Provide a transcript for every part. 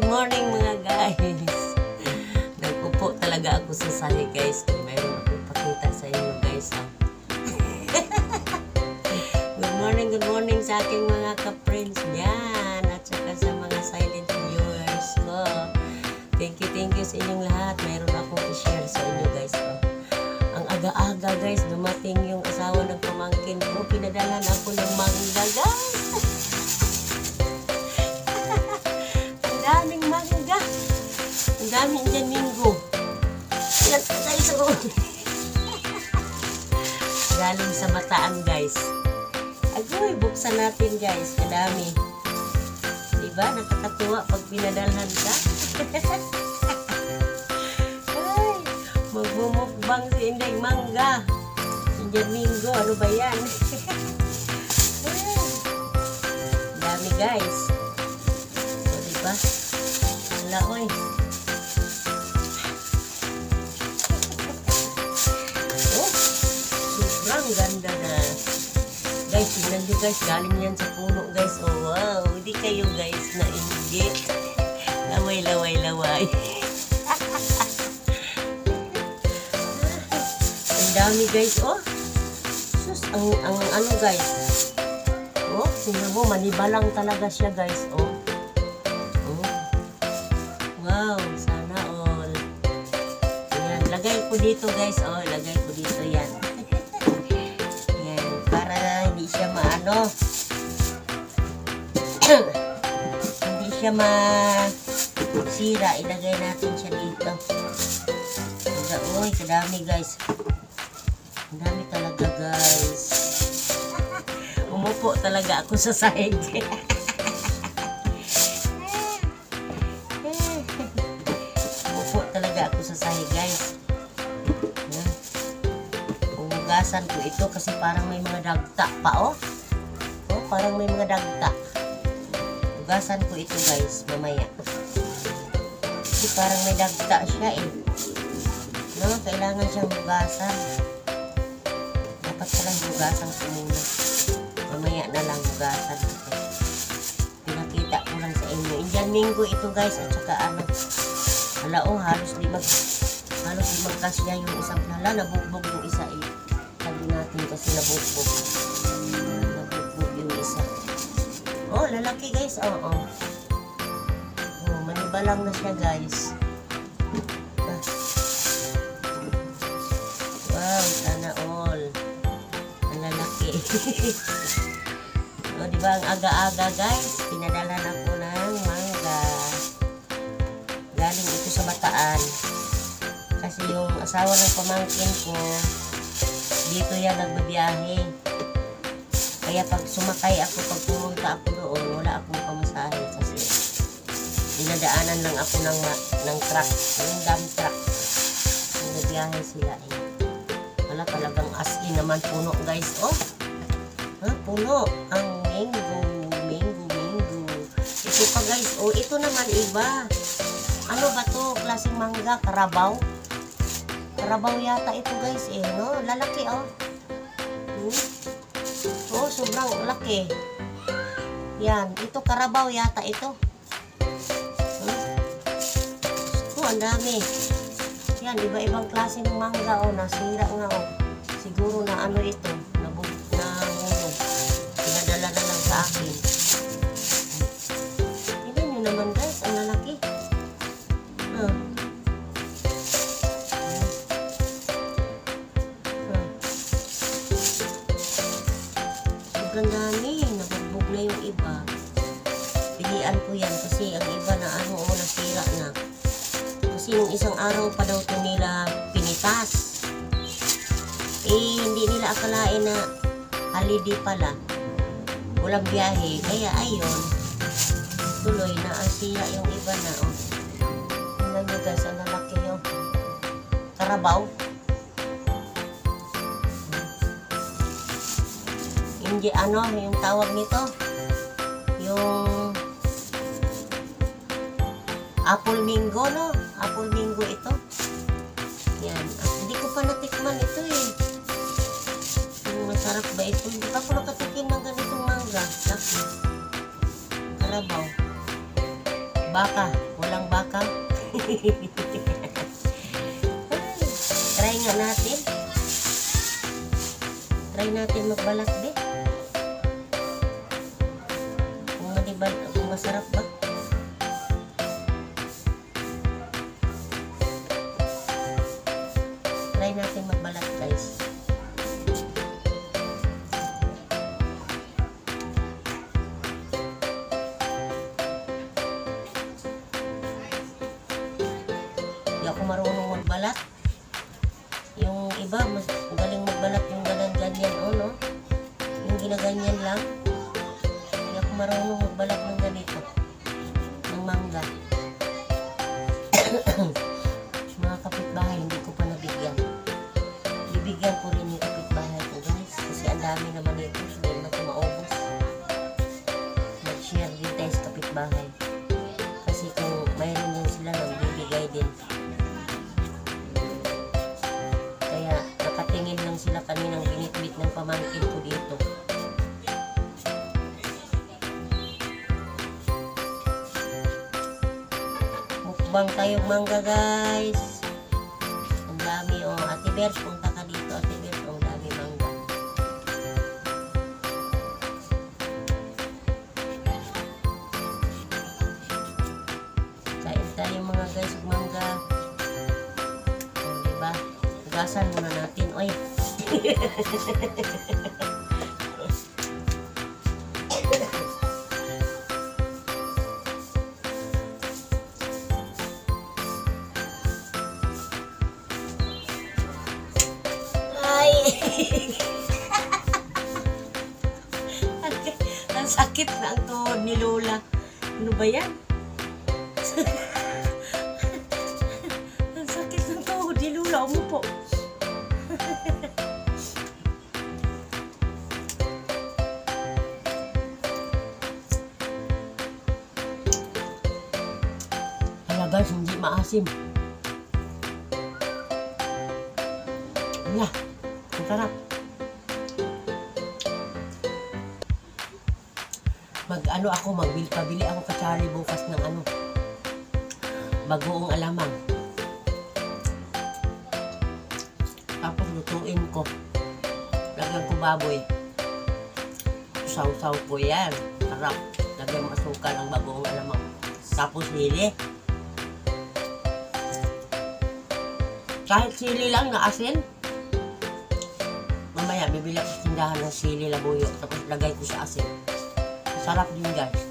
good morning mga guys. Nagpupo talaga ako sa sali guys. Mayroon akong pakita sa inyo guys. Good morning sa aking mga ka-friends dyan. At saka sa mga silent viewers ko. Thank you sa inyong lahat. Mayroon akong i-share sa inyo guys. Ang aga-aga guys, dumating yung asawa ng pamangkin ko. Pinadalhan ako ng mangga guys. Daming mangga. Ang daming dyan minggo. Yan guys. Galing sa Bataan guys. Agoy, buksan natin guys. Kadami. Diba? Nakakatuwa pag pinadalhan ka. Ay, magbumukbang si Inday mangga. Indian minggo. Ano ba yan? Dami guys. O diba? Wala oy. Oh, sobrang ganda na. Guys, tignan nyo guys. Galing yan sa puno guys. Oh wow. Hindi kayo guys na inggit. Laway. Ang dami guys. Oh. Sus, ang ano guys. Oh, tingnan mo. Manibalang talaga siya guys. Oh. Wow, sana all. Ayan, lagay ko dito guys. Oh, lagay ko dito yan. Ayan, para hindi siya maano. Hindi siya masira. Ilagay natin siya dito. Uy, kadami guys. Ang dami talaga guys. Umupo talaga ako sa sahig. Talaga ako sa sahig guys. Hugasan ko ito kasi parang may mga dagta pa oh. Oh, parang may mga dagta. Hugasan ko ito guys mamaya. Kasi parang may dagta siya eh. No, kailangan siyang hugasan. Dapat palang hugasan ko muna. Mamaya na lang hugasan ito. Pinakita ko lang sa inyo. Indian minggo ito guys at saka ano. Hala oh, halos di magkasya yung isang hala, nabugbog yung isa eh. Sabi natin kasi nabugbog yung isa. Oh, lalaki guys, oh. Oh, manibalang na siya guys. Wow, sana all. Ang lalaki. Oh, diba ang aga-aga guys, pinadalan ako ng mangga. Galing ito sa Bataan. Kasi yung asawa ng pamangkin ko, dito yan nagbabiyahe. Kaya pag sumakay ako, pag pumunta ako doon, wala akong pamasahe kasi dinadaanan lang ako ng truck. Yung dump truck. Nagbiyahe sila eh. Wala talagang as in naman puno guys. Oh, puno. Ang mango. Ito pa guys. Oh, ito naman iba. Ano ba to? Klaseng mangga? Karabaw? Karabaw yata ito guys eh, no? Lalaki oh. Oh, sobrang laki. Yan. Ito karabaw yata ito. Oh, ang dami. Yan, iba-ibang klaseng mangga oh. Nasira nga oh. Siguro na ano ito. Nahulog. Pinadala na lang sa akin. Tignan nyo naman guys. Ang lalaki. Sobrang dami. Nabugbog na yung iba. Pilian ko yan kasi ang iba na ano o nasira na. Kasi yung isang araw pa daw ito nila pinitas. Eh, hindi nila akalain na holiday pala. Walang biyahe. Kaya ayun. Tuloy na asira yung iba na oh. Tingnan nyo guys, ang lalaki yung karabaw. Hindi ano, yung tawag nito. Yung apple mingo, no? Apple mingo ito. Yan. Hindi ko pa natikman ito eh. Masarap ba ito? Hindi pa ako nakatikim ng ganitong mangga. Laki. Karabaw. Baka. Try nga natin. Try natin magbalat, be. Kung masarap ba. Try natin magbalat, guys. Hindi ako marunong magbalat. Yung iba, mas galing magbalat yung ganyan, oh, no? Yung ginaganyan lang. Hindi ako marunong magbalat ng ganito. Ng mangga. Mga kapitbahay, hindi ko pa nabigyan. Bibigyan ko rin yung kapitbahay ko, guys. Kasi ang dami naman ito. Hindi naman ito maubos. Mag-share din tayo sa kapitbahay. Kasi kung mayroon din sila nang bibigay din. Kaya nakatingin lang sila kaninang binitbit ng pamangkin ko dito. Mukbang tayong mangga, guys. Ang dami, oh. Ate Bers, punta ka dito. Ate Bers, ang dami mangga. Kain tayo mga guys, mangga. Oh, diba? Hugasan muna natin. Oy. Ay. Ang sakit na ang tuhod ni Lola. Ano ba yan? Ang sakit ng tuhod ni Lola. Umupo. Hala guys, hindi maasim. Hala, ang sarap. Pabili ako katsari bukas ng bagoong alamang. Tapos lutuin ko. Lagyan ko baboy. Saw-saw ko yan. Sarap. Lagyan mo asukal ng bagoong alamang. Tapos sili. Kahit sili lang na asin. Mamaya bibili ako sa tindahan ng sili labuyo. Tapos lagay ko sa asin. Sarap din guys.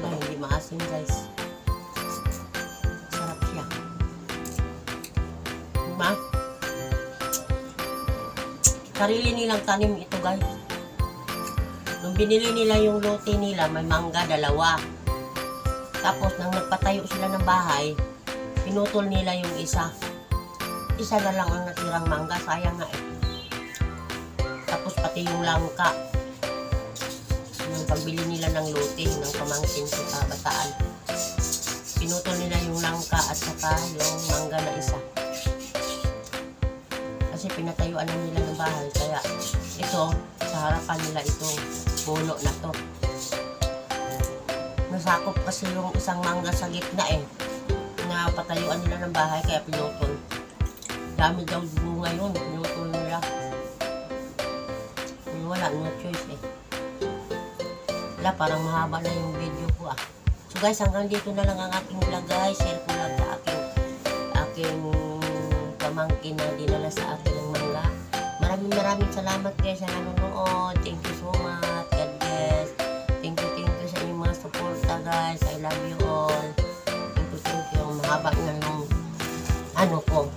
Hindi maasim guys. Sarap siya. Diba? Sarili nilang tanim ito guys. Nung binili nila yung lote nila, may mangga 2. Tapos nang nagpatayo sila ng bahay, pinutol nila yung isa. Isa na lang ang natirang mangga, sayang nga eh. Tapos pati yung langka. Yung pagbili nila ng lote ng pamangkin ko sa Bataan, pinutol nila yung langka at saka yung mangga na isa. Kasi pinatayuan na nila ng bahay. Kaya ito, sa harapan nila itong puno na to. Nasakop kasi yung isang mangga sa gitna eh. Na patayuan nila ng bahay kaya pinutol. Dami daw bunga yun. Pinutol nila. Wala, no choice eh. Wala, parang mahaba na yung video ko ah. So guys, hanggang dito na lang ang aking vlog guys. Share ko lang sa aking pamangkin na dinala sa akin ng mangga. Maraming salamat guys sa nanonood. Thank you so much. God bless. Thank you sa inyong mga suporta guys. I love you all. Thank you. Mahaba na nung ko.